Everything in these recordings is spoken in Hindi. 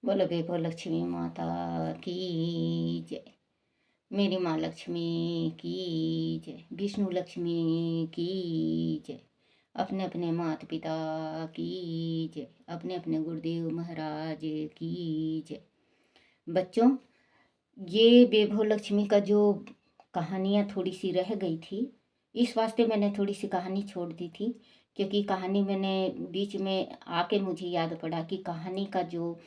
बोलो बेबो लक्ष्मी माता की जय। मेरी माँ लक्ष्मी की जय। विष्णु लक्ष्मी की जय। अपने अपने माता पिता की जय। अपने अपने गुरुदेव महाराज की जय। बच्चों, ये बेबो लक्ष्मी का जो कहानियाँ थोड़ी सी रह गई थी, इस वास्ते मैंने थोड़ी सी कहानी छोड़ दी थी, क्योंकि कहानी मैंने बीच में आके मुझे याद पड़ा कि कहानी का जो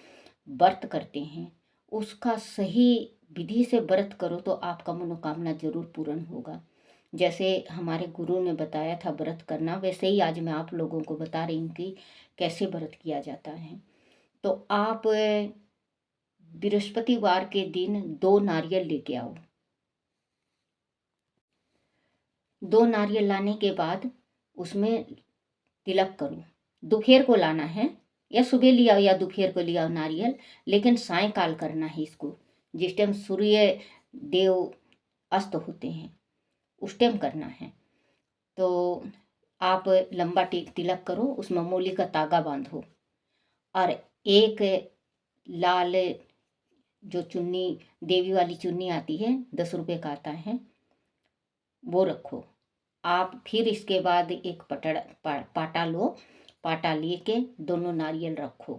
व्रत करते हैं उसका सही विधि से व्रत करो तो आपका मनोकामना जरूर पूर्ण होगा। जैसे हमारे गुरु ने बताया था व्रत करना, वैसे ही आज मैं आप लोगों को बता रही हूँ कि कैसे व्रत किया जाता है। तो आप बृहस्पतिवार के दिन 2 नारियल लेके आओ। 2 नारियल लाने के बाद उसमें तिलक करो। दोपहर को लाना है, या सुबह लिया या दोपहर को लिया नारियल, लेकिन सायंकाल करना है इसको, जिस टाइम सूर्य देव अस्त होते हैं उस टाइम करना है। तो आप लंबा तिलक करो, उसमें मूली का तागा बांधो और एक लाल जो चुन्नी, देवी वाली चुन्नी आती है, 10 रुपये का आता है, वो रखो। आप फिर इसके बाद एक पाटा लो। पाटा लेके दोनों नारियल रखो।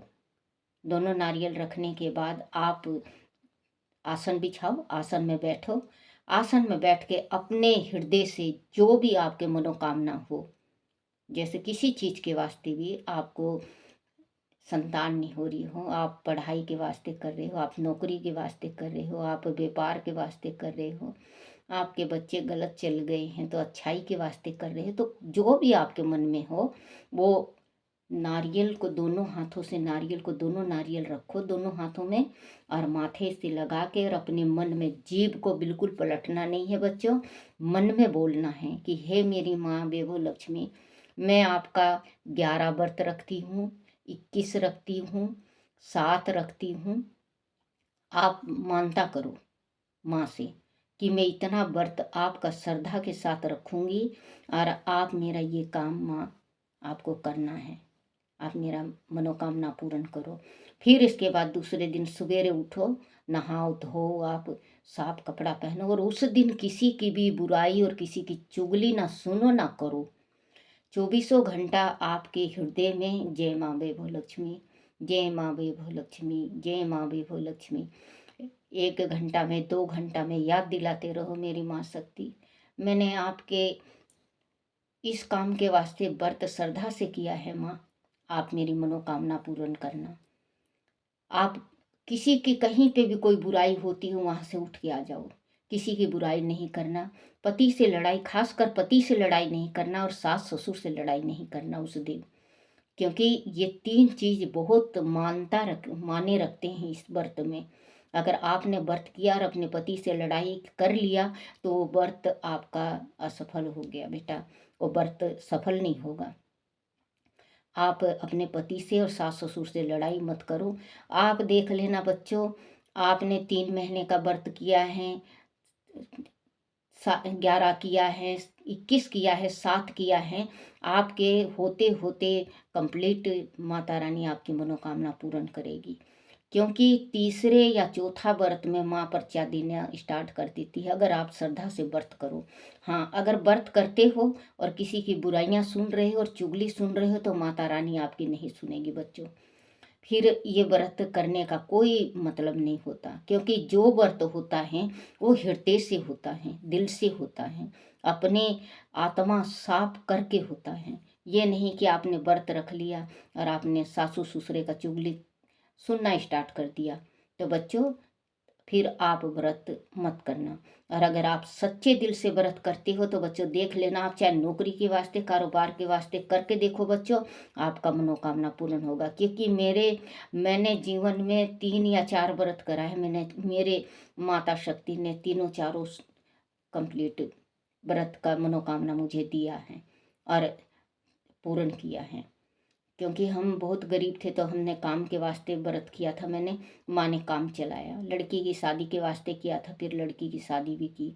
दोनों नारियल रखने के बाद आप आसन बिछाओ, आसन में बैठो। आसन में बैठ के अपने हृदय से जो भी आपके मनोकामना हो, जैसे किसी चीज़ के वास्ते भी, आपको संतान नहीं हो रही हो, आप पढ़ाई के वास्ते कर रहे हो, आप नौकरी के वास्ते कर रहे हो, आप व्यापार के वास्ते कर रहे हो, आपके बच्चे गलत चल गए हैं तो अच्छाई के वास्ते कर रहे हो, तो जो भी आपके मन में हो वो नारियल को दोनों हाथों से, नारियल को दोनों नारियल रखो दोनों हाथों में और माथे से लगा के, और अपने मन में, जीभ को बिल्कुल पलटना नहीं है बच्चों, मन में बोलना है कि हे मेरी माँ बेबो लक्ष्मी, मैं आपका 11 व्रत रखती हूँ, 21 रखती हूँ, 7 रखती हूँ। आप मानता करो माँ से कि मैं इतना व्रत आपका श्रद्धा के साथ रखूँगी और आप मेरा ये काम माँ आपको करना है, आप मेरा मनोकामना पूर्ण करो। फिर इसके बाद दूसरे दिन सवेरे उठो, नहाओ धो, आप साफ कपड़ा पहनो, और उस दिन किसी की भी बुराई और किसी की चुगली ना सुनो ना करो। 24 घंटा आपके हृदय में जय माँ वैभव लक्ष्मी, जय माँ वैभव लक्ष्मी, जय माँ वैभव लक्ष्मी, 1 घंटा में 2 घंटा में याद दिलाते रहो मेरी माँ शक्ति, मैंने आपके इस काम के वास्ते व्रत श्रद्धा से किया है माँ, आप मेरी मनोकामना पूर्ण करना। आप किसी की कहीं पे भी कोई बुराई होती हो वहाँ से उठ के आ जाओ, किसी की बुराई नहीं करना, पति से लड़ाई, खासकर पति से लड़ाई नहीं करना, और सास ससुर से लड़ाई नहीं करना उस दिन, क्योंकि ये 3 चीज़ बहुत माने रखते हैं इस व्रत में। अगर आपने व्रत किया और अपने पति से लड़ाई कर लिया तो वो व्रत आपका असफल हो गया बेटा, वो व्रत सफल नहीं होगा। आप अपने पति से और सास ससुर से लड़ाई मत करो। आप देख लेना बच्चों, आपने 3 महीने का व्रत किया है, 11 किया है, 21 किया है, 7 किया है, आपके होते होते कंप्लीट माता रानी आपकी मनोकामना पूर्ण करेगी। क्योंकि तीसरे या चौथा व्रत में माँ पर्चा देना स्टार्ट कर देती है, अगर आप श्रद्धा से व्रत करो। हाँ, अगर व्रत करते हो और किसी की बुराइयां सुन रहे हो और चुगली सुन रहे हो तो माता रानी आपकी नहीं सुनेगी बच्चों। फिर ये व्रत करने का कोई मतलब नहीं होता, क्योंकि जो व्रत होता है वो हृदय से होता है, दिल से होता है, अपने आत्मा साफ करके होता है। ये नहीं कि आपने व्रत रख लिया और आपने सासू ससुरे का चुगली सुनना स्टार्ट कर दिया, तो बच्चों फिर आप व्रत मत करना। और अगर आप सच्चे दिल से व्रत करते हो तो बच्चों देख लेना, आप चाहे नौकरी के वास्ते, कारोबार के वास्ते करके देखो बच्चों, आपका मनोकामना पूर्ण होगा। क्योंकि मैंने जीवन में 3 या 4 व्रत करा है, मैंने, मेरे माता शक्ति ने तीनों चारों कंप्लीट व्रत का मनोकामना मुझे दिया है और पूर्ण किया है। क्योंकि हम बहुत गरीब थे तो हमने काम के वास्ते व्रत किया था, मैंने, माँ ने काम चलाया, लड़की की शादी के वास्ते किया था, फिर लड़की की शादी भी की,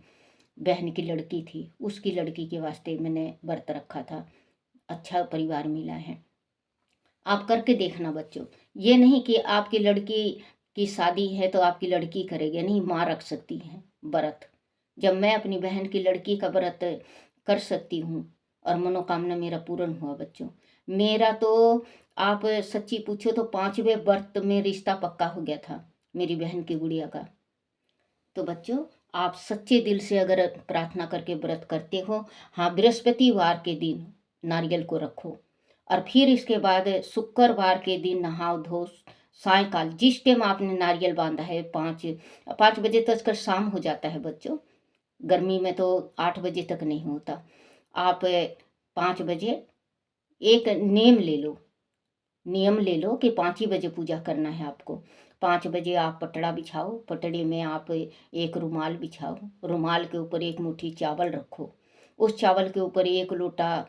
बहन की लड़की थी उसकी लड़की के वास्ते मैंने व्रत रखा था, अच्छा परिवार मिला है। आप करके देखना बच्चों। ये नहीं कि आपकी लड़की की शादी है तो आपकी लड़की करेगी, नहीं, माँ रख सकती है व्रत। जब मैं अपनी बहन की लड़की का व्रत कर सकती हूँ और मनोकामना मेरा पूर्ण हुआ बच्चों। मेरा तो आप सच्ची पूछो तो 5वें व्रत में रिश्ता पक्का हो गया था मेरी बहन की गुड़िया का। तो बच्चों, आप सच्चे दिल से अगर प्रार्थना करके व्रत करते हो, हाँ, बृहस्पतिवार के दिन नारियल को रखो और फिर इसके बाद शुक्रवार के दिन नहाओ धो, सायकाल जिस टाइम आपने नारियल बांधा है, 5 बजे तक कर शाम हो जाता है बच्चों। गर्मी में तो 8 बजे तक नहीं होता। आप 5 बजे एक नियम ले लो कि 5 ही बजे पूजा करना है आपको। 5 बजे आप पटड़ा बिछाओ, पटड़े में आप एक रुमाल बिछाओ, रुमाल के ऊपर एक मुट्ठी चावल रखो, उस चावल के ऊपर एक लोटा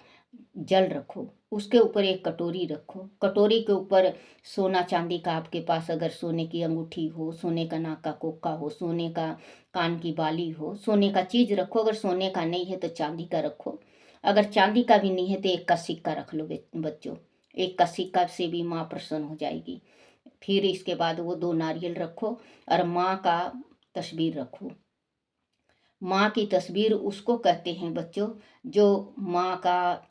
जल रखो, उसके ऊपर एक कटोरी रखो, कटोरी के ऊपर सोना चांदी का आपके पास अगर सोने की अंगूठी हो, सोने का नाक का कोका हो, सोने का कान की बाली हो, सोने का चीज रखो। अगर सोने का नहीं है तो चांदी का रखो। अगर चांदी का भी नहीं है तो एक का सिक्का रख लो बच्चों। एक का सिक्का से भी माँ प्रसन्न हो जाएगी। फिर इसके बाद वो 2 नारियल रखो और माँ का तस्वीर रखो। माँ की तस्वीर उसको कहते हैं बच्चों, जो माँ का,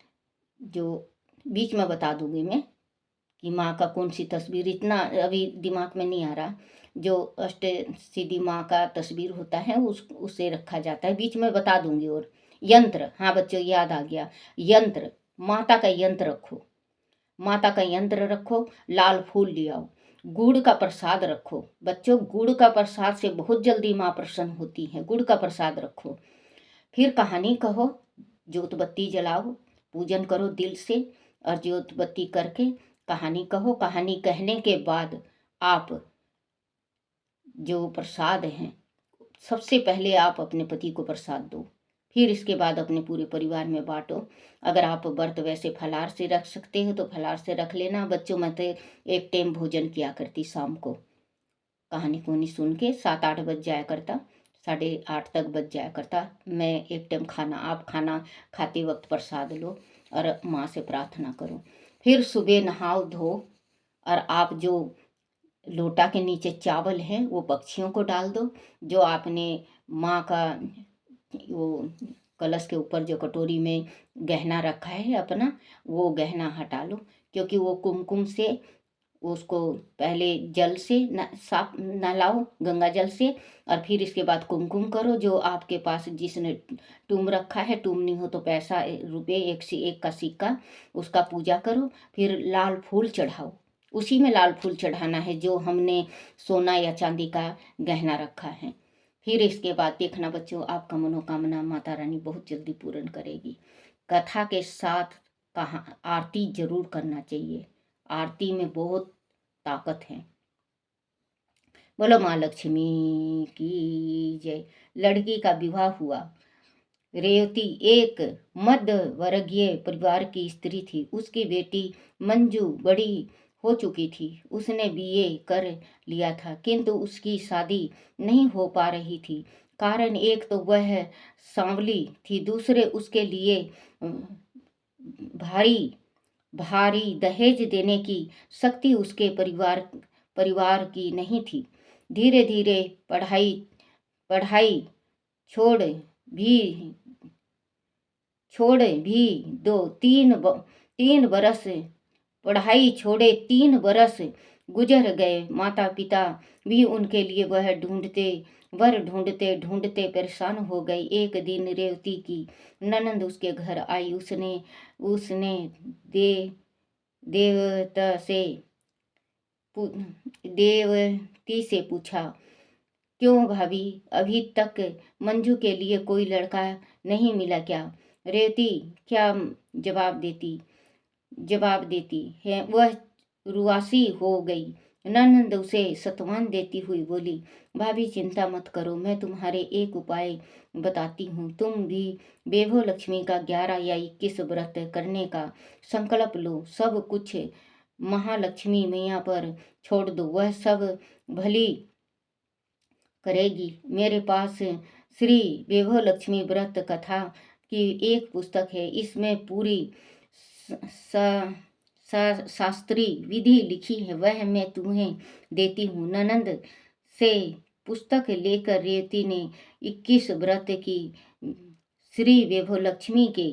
जो बीच में बता दूंगी मैं कि माँ का कौन सी तस्वीर, इतना अभी दिमाग में नहीं आ रहा। जो अष्ट सिद्धि माँ का तस्वीर होता है उसे रखा जाता है, बीच में बता दूंगी। और यंत्र, हाँ बच्चों याद आ गया, यंत्र, माता का यंत्र रखो, माता का यंत्र रखो, लाल फूल ले आओ, गुड़ का प्रसाद रखो बच्चों। गुड़ का प्रसाद से बहुत जल्दी माँ प्रसन्न होती है, गुड़ का प्रसाद रखो। फिर कहानी कहो, ज्योत बत्ती जलाओ, पूजन करो दिल से और ज्योत बत्ती करके कहानी कहो। कहानी कहने के बाद आप जो प्रसाद हैं, सबसे पहले आप अपने पति को प्रसाद दो, फिर इसके बाद अपने पूरे परिवार में बांटो। अगर आप व्रत वैसे फलार से रख सकते हो तो फलार से रख लेना बच्चों। मैं तो एक टाइम भोजन किया करती शाम को, कहानी कोनी सुन के 7-8 बज जाया करता, 8:30 तक बज जाया करता। मैं एक टाइम खाना, आप खाना खाते वक्त प्रसाद लो और माँ से प्रार्थना करो। फिर सुबह नहाओ धो और आप जो लोटा के नीचे चावल है वो पक्षियों को डाल दो। जो आपने माँ का वो कलश के ऊपर जो कटोरी में गहना रखा है अपना, वो गहना हटा लो, क्योंकि वो कुमकुम से उसको पहले जल से साफ नहलाओ गंगा जल से और फिर इसके बाद कुमकुम करो। जो आपके पास जिसने टूम रखा है, टूम नहीं हो तो पैसा रुपये एक का सिक्का, उसका पूजा करो। फिर लाल फूल चढ़ाओ, उसी में लाल फूल चढ़ाना है जो हमने सोना या चांदी का गहना रखा है। फिर इसके बाद देखना बच्चों, आपका मनोकामना माता रानी बहुत जल्दी पूर्ण करेगी। कथा के साथ कहा आरती जरूर करना चाहिए, आरती में बहुत ताकत है। बोलो माँ लक्ष्मी की जय। लड़की का विवाह हुआ। रेवती एक मध्य वर्गीय परिवार की स्त्री थी। उसकी बेटी मंजू बड़ी हो चुकी थी, उसने बीए कर लिया था, किंतु उसकी शादी नहीं हो पा रही थी। कारण एक तो वह सांवली थी, दूसरे उसके लिए भारी भारी दहेज देने की शक्ति उसके परिवार की नहीं थी। धीरे धीरे पढ़ाई पढ़ाई छोड़ भी छोड़े भी दो तीन 3 बरस पढ़ाई छोड़े 3 बरस गुजर गए। माता पिता भी उनके लिए वर ढूंढते ढूंढते परेशान हो गई। एक दिन रेवती की ननंद उसके घर आई। उसने उसने दे देवता से देवती से पूछा, क्यों भाभी, अभी तक मंजू के लिए कोई लड़का नहीं मिला क्या? रेवती क्या जवाब देती है, वह रुआसी हो गई। ननंद उसे सत्वान देती हुई बोली, भाभी चिंता मत करो, मैं तुम्हारे एक उपाय बताती हूँ। तुम भी बेभो लक्ष्मी का 11 या 21 व्रत करने का संकल्प लो। सब कुछ महालक्ष्मी मैया पर छोड़ दो, वह सब भली करेगी। मेरे पास श्री बेभो लक्ष्मी व्रत कथा की एक पुस्तक है, इसमें पूरी शास्त्री विधि लिखी है वह मैं तुम्हें देती हूँ। ननंद से पुस्तक लेकर रेवती ने 21 व्रत की श्री वैभवलक्ष्मी के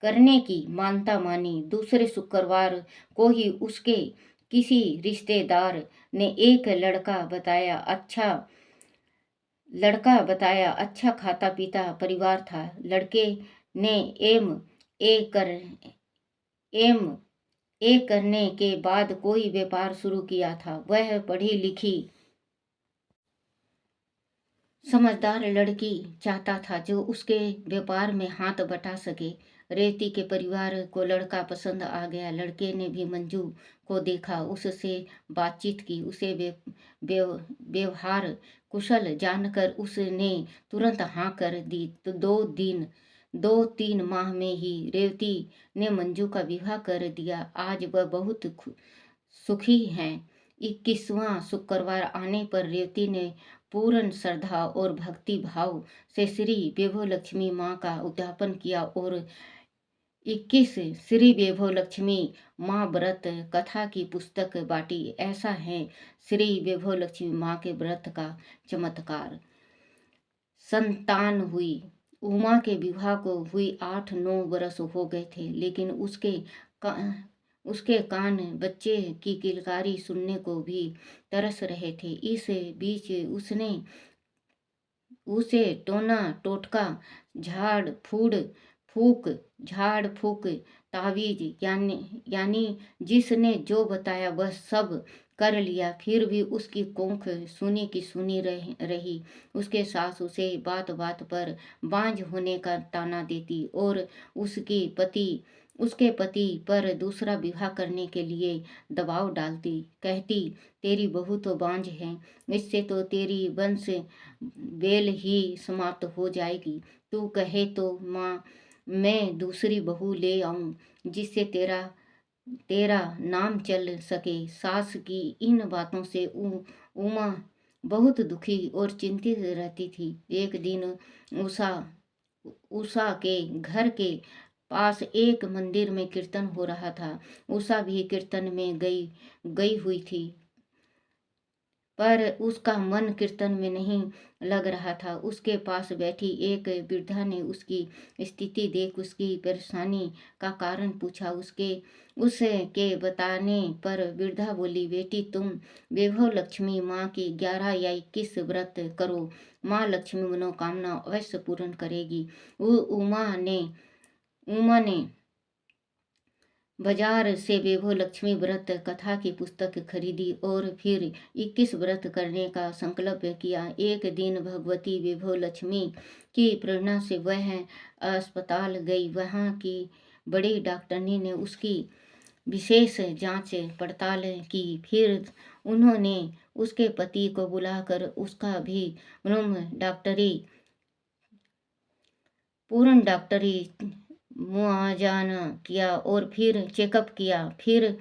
करने की मानता मानी। दूसरे शुक्रवार को ही उसके किसी रिश्तेदार ने एक लड़का बताया अच्छा खाता पीता परिवार था। लड़के ने एम ए करने के बाद कोई व्यापार शुरू किया था। वह पढ़ी लिखी समझदार लड़की चाहता था जो उसके व्यापार में हाथ बटा सके। रेवती के परिवार को लड़का पसंद आ गया। लड़के ने भी मंजू को देखा, उससे बातचीत की। उसे व्यवहार कुशल जानकर उसने तुरंत हाँ कर दी। तो 2-3 माह में ही रेवती ने मंजू का विवाह कर दिया। आज वह बहुत सुखी हैं। 21वां शुक्रवार आने पर रेवती ने पूर्ण श्रद्धा और भक्ति भाव से श्री वैभवलक्ष्मी माँ का उद्यापन किया और 21 श्री वैभवलक्ष्मी माँ व्रत कथा की पुस्तक बांटी। ऐसा है श्री वैभवलक्ष्मी माँ के व्रत का चमत्कार। संतान हुई। उमा के विवाह को हुई 8-9 वर्ष हो गए थे, लेकिन उसके कान बच्चे की किलकारी सुनने को भी तरस रहे थे। इस बीच उसे टोना टोटका झाड़ फूक तावीज यानी जिसने जो बताया वह सब कर लिया। फिर भी उसकी कोंख सुनी की सुनी रही। उसके सास उसे बात बात पर बांझ होने का ताना देती और उसके पति पर दूसरा विवाह करने के लिए दबाव डालती। कहती तेरी बहू तो बांझ है, इससे तो तेरी वंश बेल ही समाप्त हो जाएगी। तू कहे तो माँ मैं दूसरी बहू ले आऊं जिससे तेरा नाम चल सके। सास की इन बातों से उमा बहुत दुखी और चिंतित रहती थी। एक दिन उषा के घर के पास एक मंदिर में कीर्तन हो रहा था। उषा भी कीर्तन में गई हुई थी, पर उसका मन कीर्तन में नहीं लग रहा था। उसके पास बैठी एक वृद्धा ने उसकी स्थिति देख उसकी परेशानी का कारण पूछा। उसके बताने पर वृद्धा बोली, बेटी तुम वैभवलक्ष्मी माँ की 11 या 21 व्रत करो, माँ लक्ष्मी मनोकामना अवश्य पूर्ण करेगी। उमा ने बाजार से वैभवलक्ष्मी व्रत कथा की पुस्तक खरीदी और फिर 21 व्रत करने का संकल्प किया। एक दिन भगवती वैभवलक्ष्मी की प्रेरणा से वह अस्पताल गई। वहाँ की बड़ी डॉक्टरनी ने उसकी विशेष जांच पड़ताल की। फिर उन्होंने उसके पति को बुलाकर उसका भी पूर्ण डॉक्टरी मुआयना किया और फिर चेकअप किया। फिर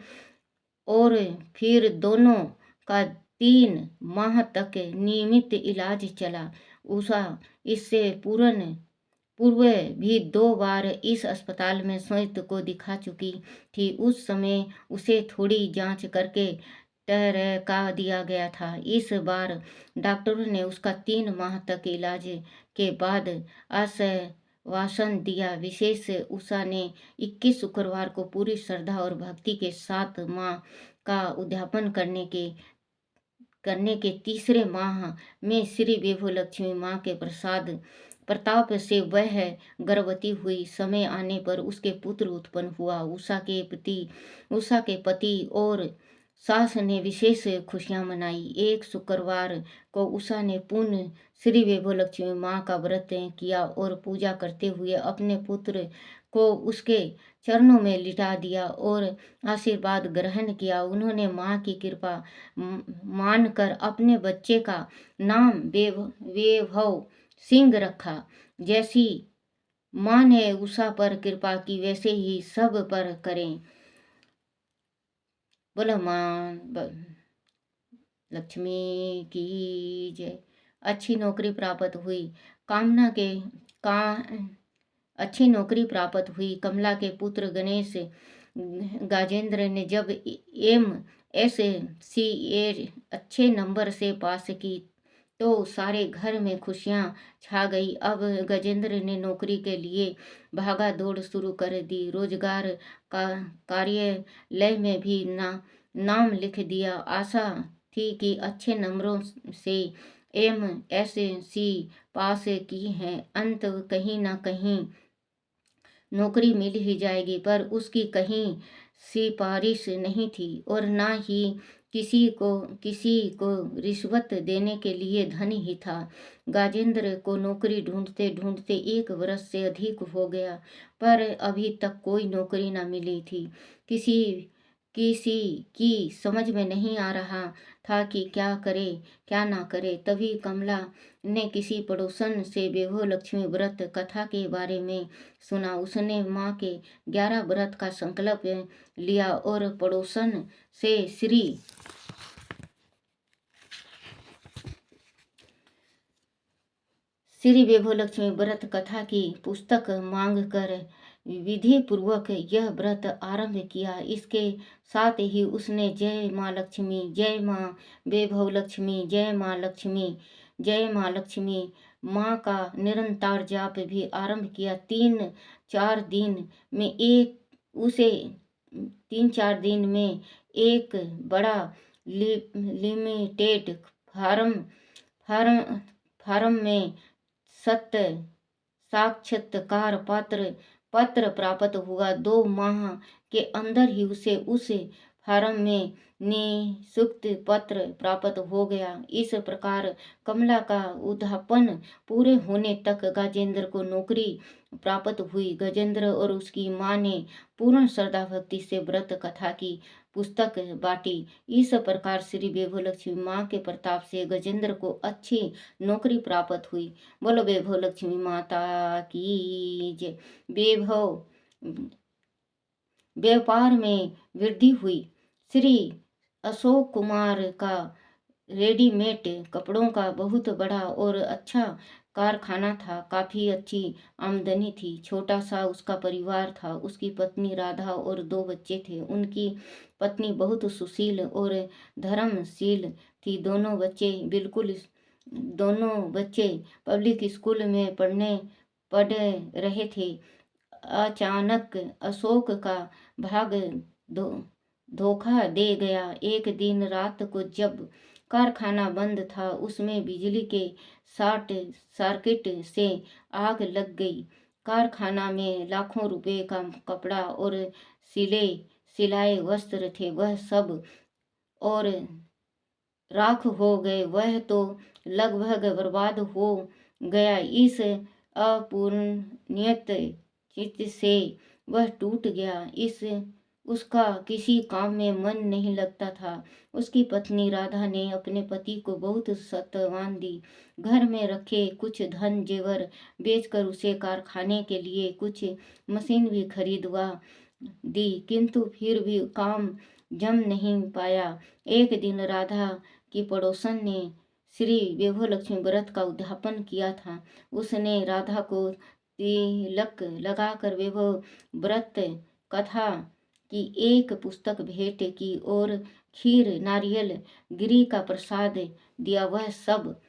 दोनों का 3 माह तक नियमित इलाज चला। उषा इससे पूर्व भी 2 बार इस अस्पताल में स्वास्थ्य को दिखा चुकी थी। उस समय उसे थोड़ी जांच करके टरका दिया गया था। इस बार डॉक्टरों ने उसका 3 माह तक इलाज के बाद आश्वासन दिया। विशेष उषा ने 21 शुक्रवार को पूरी श्रद्धा और भक्ति के साथ माँ का उद्यापन करने के तीसरे माह में श्री वैभवलक्ष्मी माँ के प्रताप से वह गर्भवती हुई। समय आने पर उसके पुत्र उत्पन्न हुआ। उषा के पति और सास ने विशेष खुशियां मनाई। एक शुक्रवार को उषा ने पुण्य श्री वैभवलक्ष्मी माँ का व्रत किया और पूजा करते हुए अपने पुत्र को उसके चरणों में लिटा दिया और आशीर्वाद ग्रहण किया। उन्होंने माँ की कृपा मानकर अपने बच्चे का नाम वैभव सिंह रखा। जैसी माँ ने उषा पर कृपा की वैसे ही सब पर करें। बोलो माँ लक्ष्मी की जय। अच्छी नौकरी प्राप्त हुई। अच्छी नौकरी प्राप्त हुई। कमला के पुत्र गाजेंद्र ने जब MSc अच्छे नंबर से पास की तो सारे घर में खुशियां छा गई। अब गजेंद्र ने नौकरी के लिए भागा दौड़ शुरू कर दी। रोजगार का कार्यालय में भी नाम लिख दिया। आशा थी कि अच्छे नंबरों से MSc पास की है, अंत कहीं ना कहीं नौकरी मिल ही जाएगी, पर उसकी कहीं सिफारिश नहीं थी और ना ही किसी को रिश्वत देने के लिए धन ही था। गाजेंद्र को नौकरी ढूंढते ढूंढते 1 वर्ष से अधिक हो गया, पर अभी तक कोई नौकरी न मिली थी। किसी किसी की समझ में नहीं आ रहा था कि क्या करे क्या ना करे। तभी कमला ने किसी पड़ोसन से विभो लक्ष्मी व्रत कथा के बारे में सुना। उसने माँ के 11 व्रत का संकल्प लिया और पड़ोसन से श्री विभो लक्ष्मी व्रत कथा की पुस्तक मांगकर विधि पूर्वक यह व्रत आरंभ किया। इसके साथ ही उसने जय माँ लक्ष्मी, जय माँ वैभव लक्ष्मी, जय माँ लक्ष्मी, जय माँ लक्ष्मी माँ का निरंतर जाप भी आरंभ किया। 3-4 दिन में एक बड़ा लिमिटेड फार्म में सत्य साक्षात्कार पत्र प्राप्त हुआ। 2 माह के अंदर ही उसे उस फार्म में नियुक्त पत्र प्राप्त हो गया। इस प्रकार कमला का उद्यापन पूरे होने तक गाजेंद्र को नौकरी प्राप्त हुई। गजेंद्र और उसकी माँ ने पूर्ण श्रद्धा भक्ति से व्रत कथा की पुस्तक बांटी। इस प्रकार श्री वैभव लक्ष्मी माँ के प्रताप से गजेंद्र को अच्छी नौकरी प्राप्त हुई। बोलो वैभव लक्ष्मी माता की जय। व्यापार में वृद्धि हुई। श्री अशोक कुमार का रेडीमेड कपड़ों का बहुत बड़ा और अच्छा कारखाना था। काफी अच्छी आमदनी थी। छोटा सा उसका परिवार था। उसकी पत्नी राधा और 2 बच्चे थे। उनकी पत्नी बहुत सुशील और धर्मशील थी। दोनों बच्चे पब्लिक स्कूल में पढ़ रहे थे। अचानक अशोक का भाग धोखा दे गया। एक दिन रात को जब कारखाना बंद था, उसमें बिजली के शॉर्ट सर्किट से आग लग गई। कारखाना में लाखों रुपए का कपड़ा और सिलाए वस्त्र थे, वह सब और राख हो गए। वह तो लगभग बर्बाद हो गया। इस अपूर्णित चित्त से वह टूट गया। उसका किसी काम में मन नहीं लगता था। उसकी पत्नी राधा ने अपने पति को बहुत सत्तावन दी। घर में रखे कुछ धन जेवर बेचकर उसे कारखाने के लिए कुछ मशीन भी खरीदवा दी, किंतु फिर भी काम जम नहीं पाया। एक दिन राधा की पड़ोसन ने श्री वैभव लक्ष्मी व्रत का उद्यापन किया था। उसने राधा को तिलक लगाकर वैभव व्रत कथा की एक पुस्तक भेंट की और खीर नारियल गिरी का प्रसाद दिया। वह सब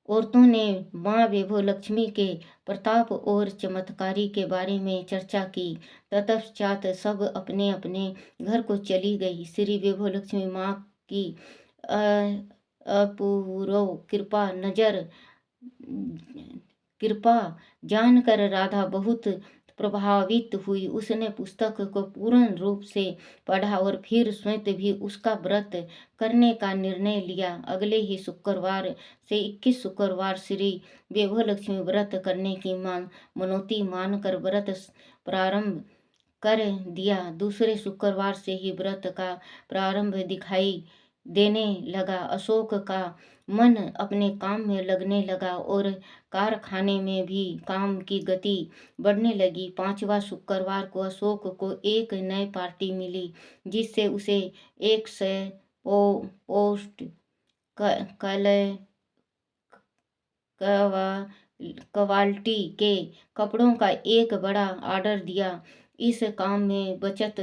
औरतों ने माँ वैभव लक्ष्मी के प्रताप और चमत्कारी के बारे में चर्चा की। तत्पश्चात सब अपने अपने घर को चली गई। श्री वैभव लक्ष्मी माँ की अपूर्व कृपा जानकर राधा बहुत प्रभावित हुई। उसने पुस्तक को पूर्ण रूप से पढ़ा और फिर स्वयं भी उसका व्रत करने का निर्णय लिया। अगले ही शुक्रवार से 21 शुक्रवार श्री वैभव लक्ष्मी व्रत करने की मनौती मानकर व्रत प्रारंभ कर दिया। दूसरे शुक्रवार से ही व्रत का प्रारंभ दिखाई देने लगा। अशोक का मन अपने काम में लगने लगा और कारखाने में भी काम की गति बढ़ने लगी। 5वां शुक्रवार को अशोक को एक नई पार्टी मिली, जिससे उसे 100 पोस्ट क्वालिटी के कपड़ों का एक बड़ा ऑर्डर दिया। इस काम में बचत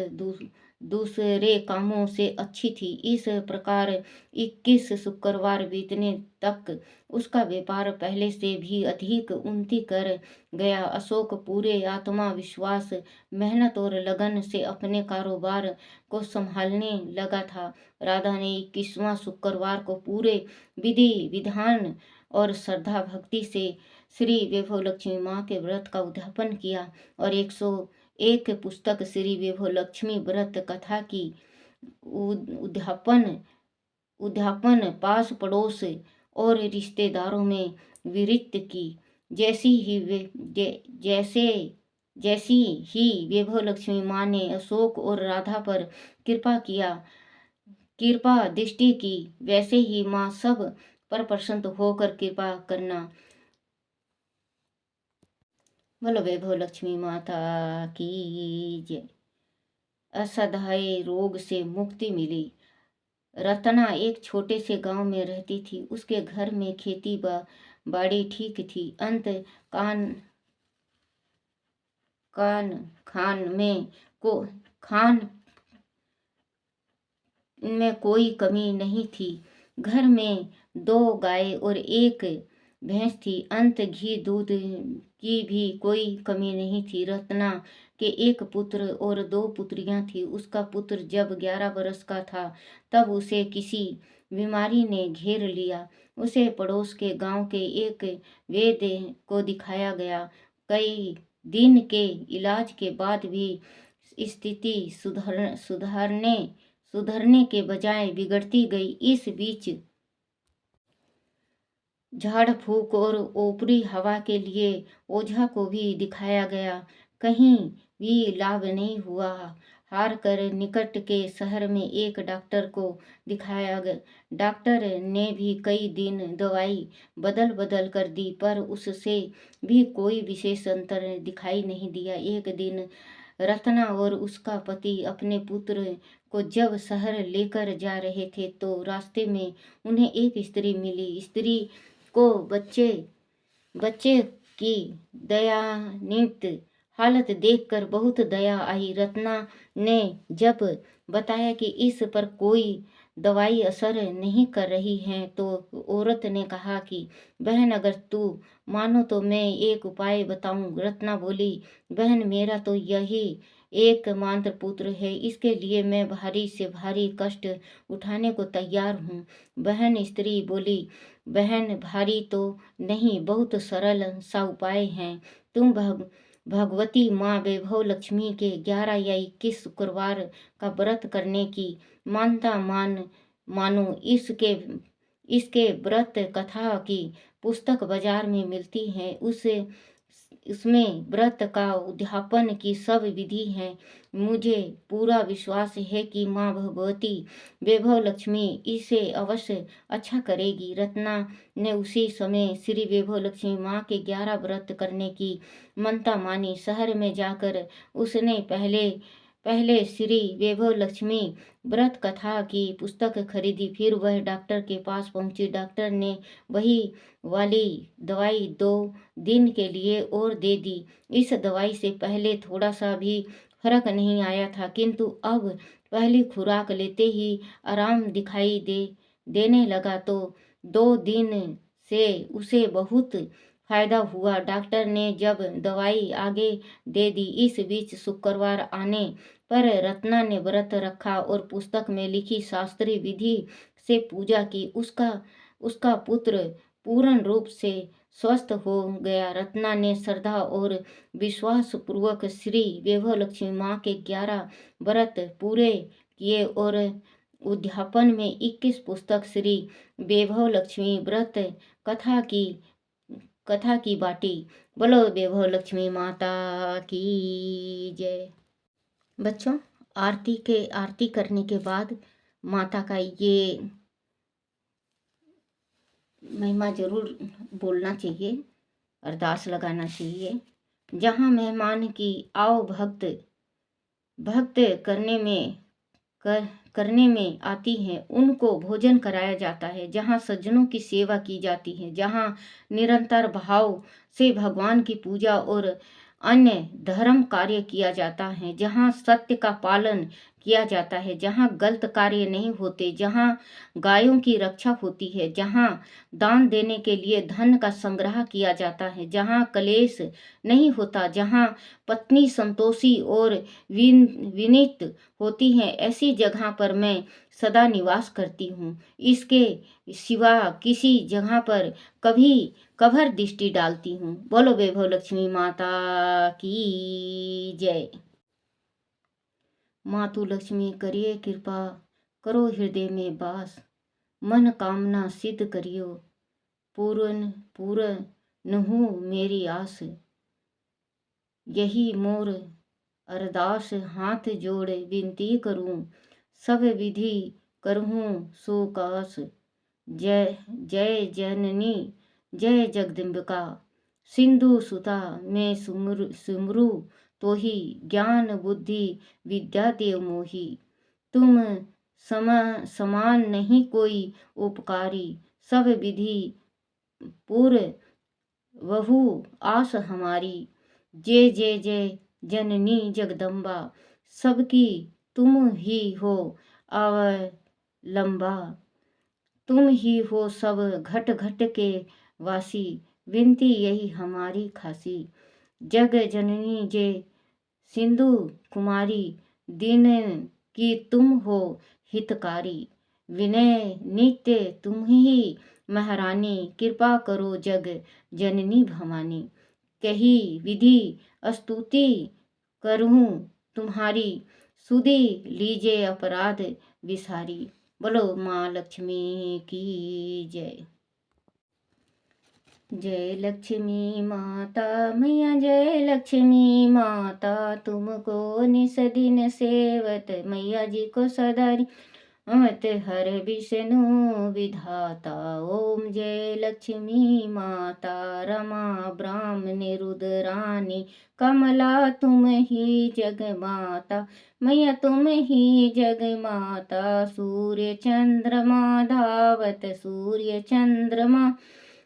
दूसरे कामों से अच्छी थी। इस प्रकार 21 शुक्रवार बीतने तक उसका व्यापार पहले से भी अधिक उन्नति कर गया। अशोक पूरे आत्मा विश्वास, मेहनत और लगन से अपने कारोबार को संभालने लगा था। राधा ने 21वां शुक्रवार को पूरे विधि विधान और श्रद्धा भक्ति से श्री वैभव लक्ष्मी माँ के व्रत का उद्यापन किया और 101 पुस्तक श्री वैभव लक्ष्मी व्रत कथा की उद्यापन पास पड़ोस और रिश्तेदारों में वितरित की। जैसी ही वैभव लक्ष्मी माँ ने अशोक और राधा पर कृपा दृष्टि की, वैसे ही माँ सब पर प्रसन्न होकर कृपा करना। बोलो वैभव लक्ष्मी माता की जय। असहाय रोग से मुक्ति मिली। रत्ना एक छोटे से गांव में रहती थी। उसके घर में खेती बाड़ी ठीक थी। अंत खान में कोई कमी नहीं थी। घर में 2 गाय और 1 भैंस थी। अंत घी दूध की भी कोई कमी नहीं थी। रत्ना के 1 पुत्र और 2 पुत्रियां थी। उसका पुत्र जब 11 वर्ष का था तब उसे किसी बीमारी ने घेर लिया। उसे पड़ोस के गांव के एक वैद्य को दिखाया गया। कई दिन के इलाज के बाद भी स्थिति सुधरने के बजाय बिगड़ती गई। इस बीच झाड़ फूक और ऊपरी हवा के लिए ओझा को भी दिखाया गया, कहीं भी लाभ नहीं हुआ। हार कर निकट के शहर में एक डॉक्टर को दिखाया गया। डॉक्टर ने भी कई दिन दवाई बदल कर दी, पर उससे भी कोई विशेष अंतर दिखाई नहीं दिया। एक दिन रत्ना और उसका पति अपने पुत्र को जब शहर लेकर जा रहे थे तो रास्ते में उन्हें एक स्त्री मिली। स्त्री को बच्चे की दयनीय हालत देखकर बहुत दया आई। रत्ना ने जब बताया कि इस पर कोई दवाई असर नहीं कर रही है तो औरत ने कहा कि बहन, अगर तू मानो तो मैं एक उपाय बताऊं। रत्ना बोली, बहन, मेरा तो यही एकमात्र पुत्र है, इसके लिए मैं भारी से भारी कष्ट उठाने को तैयार हूँ। बहन, स्त्री बोली, बहन, भारी तो नहीं, बहुत सरल सा उपाय है। तुम भगवती माँ वैभव लक्ष्मी के 11 या 21 शुक्रवार का व्रत करने की मानता मानो। इसके व्रत कथा की पुस्तक बाजार में मिलती है। उसमें व्रत का उद्यापन की सब विधि है। मुझे पूरा विश्वास है कि माँ भगवती वैभव लक्ष्मी इसे अवश्य अच्छा करेगी। रत्ना ने उसी समय श्री वैभव लक्ष्मी माँ के 11 व्रत करने की मनता मानी। शहर में जाकर उसने पहले श्री वैभव लक्ष्मी व्रत कथा की पुस्तक खरीदी। फिर वह डॉक्टर के पास पहुंची। डॉक्टर ने वही वाली दवाई 2 दिन के लिए और दे दी। इस दवाई से पहले थोड़ा सा भी फर्क नहीं आया था, किंतु अब पहली खुराक लेते ही आराम दिखाई देने लगा। तो 2 दिन से उसे बहुत फायदा हुआ। डॉक्टर ने जब दवाई आगे दे दी, इस बीच शुक्रवार आने पर रत्ना ने व्रत रखा और पुस्तक में लिखी शास्त्रीय विधि से पूजा की। उसका पुत्र पूर्ण रूप से स्वस्थ हो गया। रत्ना ने श्रद्धा और विश्वास पूर्वक श्री वैभव लक्ष्मी माँ के 11 व्रत पूरे किए और उद्यापन में 21 पुस्तक श्री वैभव लक्ष्मी व्रत कथा की बाटी। बोलो वैभव लक्ष्मी माता की जय। बच्चों, आरती करने के बाद माता का ये महिमा जरूर बोलना चाहिए, अरदास लगाना चाहिए। जहाँ मेहमान की आओ भक्त करने में आती हैं, उनको भोजन कराया जाता है। जहाँ सज्जनों की सेवा की जाती है, जहाँ निरंतर भाव से भगवान की पूजा और अन्य धर्म कार्य किया जाता है, जहाँ सत्य का पालन किया जाता है, जहाँ गलत कार्य नहीं होते, जहाँ गायों की रक्षा होती है, जहाँ दान देने के लिए धन का संग्रह किया जाता है, जहाँ कलेश नहीं होता, जहाँ पत्नी संतोषी और विनीत होती है, ऐसी जगह पर मैं सदा निवास करती हूँ। इसके सिवा किसी जगह पर कभी कभर दृष्टि डालती हूँ। बोलो वैभव लक्ष्मी माता की जय। मातु लक्ष्मी करिए कृपा, करो हृदय में वास, मन कामना सिद्ध करियो, पूर्ण पूर्ण हूँ मेरी आस। यही मोर अरदास, हाथ जोड़ विनती करूं, सब विधि करहूं सुकास। जय जय जननी जय जगदम्बिका, सिंधु सुता मैं सुमरु तो ही, ज्ञान बुद्धि विद्या देव मोही। तुम समान नहीं कोई उपकारी, सब विधि पूर्ण वहु आस हमारी। जय जय जय जननी जगदम्बा, सबकी तुम ही हो अवलंबा। तुम ही हो सब घट घट के वासी, विनती यही हमारी खासी। जग जननी जय सिंधु कुमारी, दिन की तुम हो हितकारी। विनय नित्य तुम ही महारानी, कृपा करो जग जननी भवानी। कही विधि स्तुति करूँ तुम्हारी, सुधि लीजिए अपराध विसारी। बोलो माँ लक्ष्मी की जय। जय लक्ष्मी माता मैया जय लक्ष्मी माता, तुमको निस दिन सेवत मैया जी को सदारी। अमत हर विष्णु विधाता, ओम जय लक्ष्मी माता रमा ब्राह्मणी रुद्रानी, कमला तुम ही जग माता मैया तुम ही जग माता। सूर्य चंद्रमा धावत सूर्य चंद्रमा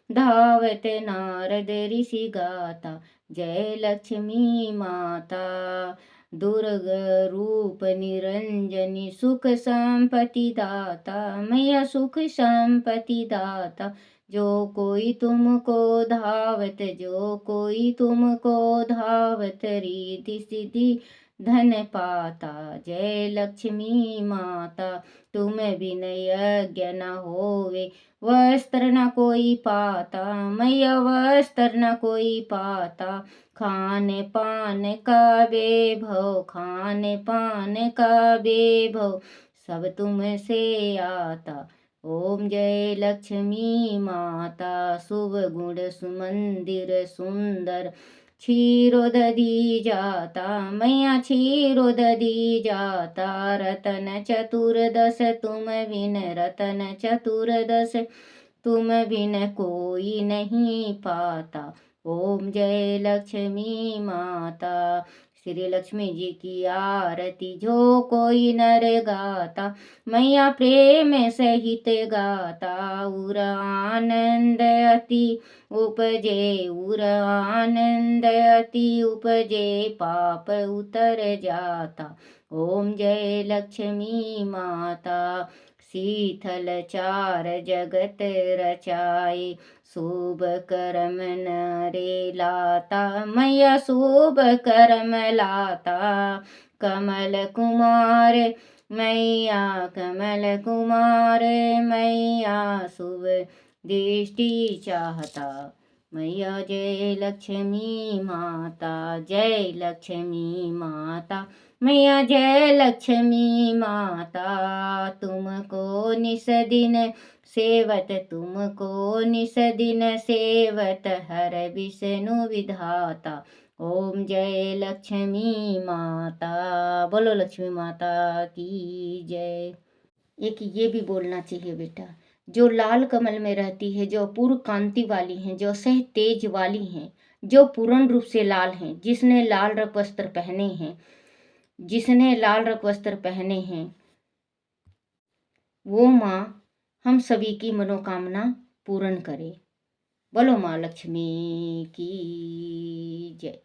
धावत, नारद ऋषि गाता जय लक्ष्मी माता। दुर्ग रूप निरंजनी, सुख संपत्ति दाता मैया सुख संपत्ति दाता। जो कोई तुमको धावत, जो कोई तुमको धावत, रिद्धि सिद्धि धन पाता जय लक्ष्मी माता। तुम बिन यज्ञ न होवे, वस्त्र न कोई पाता मैया वस्त्र न कोई पाता। खाने पान का वैभव, खाने पान का वैभव, सब तुमसे आता। ओम जय लक्ष्मी माता, शुभ गुण सुमंदिर सुंदर, क्षीरोदधि जाता मैया क्षीरोदधि जाता। रतन चतुर्दश तुम बिन, रतन चतुर्दश तुम बिन कोई नहीं पाता। ओम जय लक्ष्मी माता। श्री लक्ष्मी जी की आरती जो कोई नर गाता, मैया प्रेम सहित गाता। उर आनंद अति उपजे, उर आनंद अति उपजे, पाप उतर जाता। ओम जय लक्ष्मी माता। शीतल चार जगत रचाए, शुभ कर्म नरे लाता मैया शुभ कर्म लाता। कमल कुमार मैया, कमल कुमार मैया, शुभ दृष्टि चाहता मैया। जय लक्ष्मी माता जय लक्ष्मी माता मैया जय लक्ष्मी माता। तुमको निस दिन सेवत, तुमको निस दिन सेवत, हर विष्णु विधाता। ओम जय लक्ष्मी माता। बोलो लक्ष्मी माता की जय। एक ये भी बोलना चाहिए बेटा, जो लाल कमल में रहती है, जो पूर्ण कांति वाली हैं, जो सह तेज वाली हैं, जो पूर्ण रूप से लाल हैं, जिसने लाल रंग वस्त्र पहने हैं, जिसने लाल रंग वस्त्र पहने हैं, वो माँ हम सभी की मनोकामना पूर्ण करे। बोलो माँ लक्ष्मी की जय।